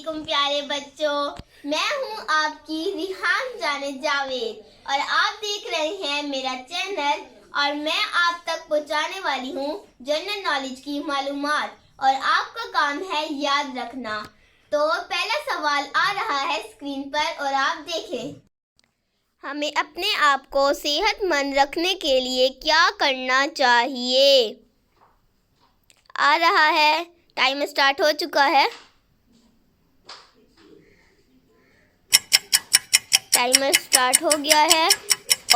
वालेकुम प्यारे बच्चों। मैं हूं आपकी रिहान जाने जावेद और आप देख रहे हैं मेरा चैनल और मैं आप तक पहुंचाने वाली हूं जनरल नॉलेज की मालूमात और आपका काम है याद रखना। तो पहला सवाल आ रहा है स्क्रीन पर और आप देखें। हमें अपने आप को सेहतमंद रखने के लिए क्या करना चाहिए? आ रहा है, टाइम स्टार्ट हो चुका है। टाइमर स्टार्ट हो गया है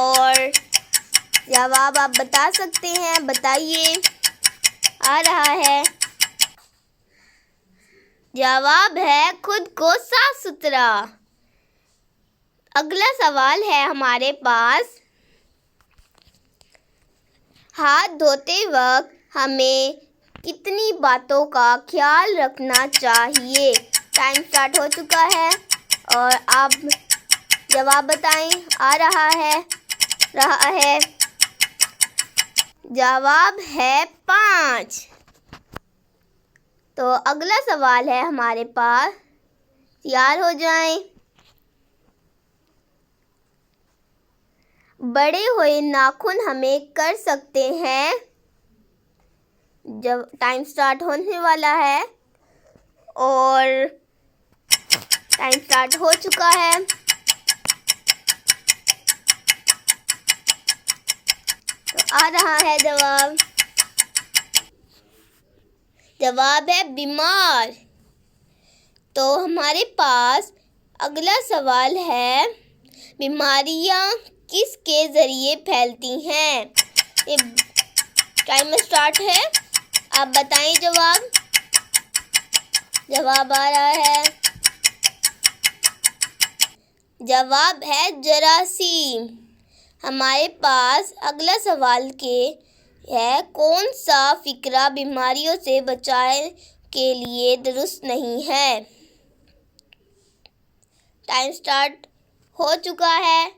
और जवाब आप बता सकते हैं, बताइए। आ रहा है, जवाब है खुद को साफ सुथरा। अगला सवाल है हमारे पास, हाथ धोते वक्त हमें कितनी बातों का ख्याल रखना चाहिए? टाइम स्टार्ट हो चुका है और आप जवाब बताएं। आ रहा है, जवाब है 5। तो अगला सवाल है हमारे पास, तैयार हो जाएं। बड़े हुए नाखून हमें कर सकते हैं। जब टाइम स्टार्ट होने वाला है और टाइम स्टार्ट हो चुका है। तो आ रहा है जवाब है बीमार। तो हमारे पास अगला सवाल है, बीमारियां किसके ज़रिए फैलती हैं? ये टाइम स्टार्ट है, आप बताएं जवाब। जवाब आ रहा है, जवाब है जरासीम। हमारे पास अगला सवाल है, कौन सा फिक्रा बीमारियों से बचाव के लिए दुरुस्त नहीं है? टाइम स्टार्ट हो चुका है।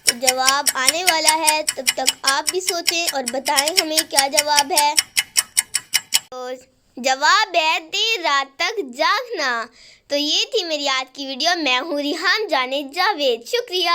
तो जवाब आने वाला है, तब तक आप भी सोचें और बताएं हमें क्या जवाब है। तो जवाब है देर रात तक जागना। तो ये थी मेरी आज की वीडियो। मैं हूँ रिहान जाने जावेद, शुक्रिया।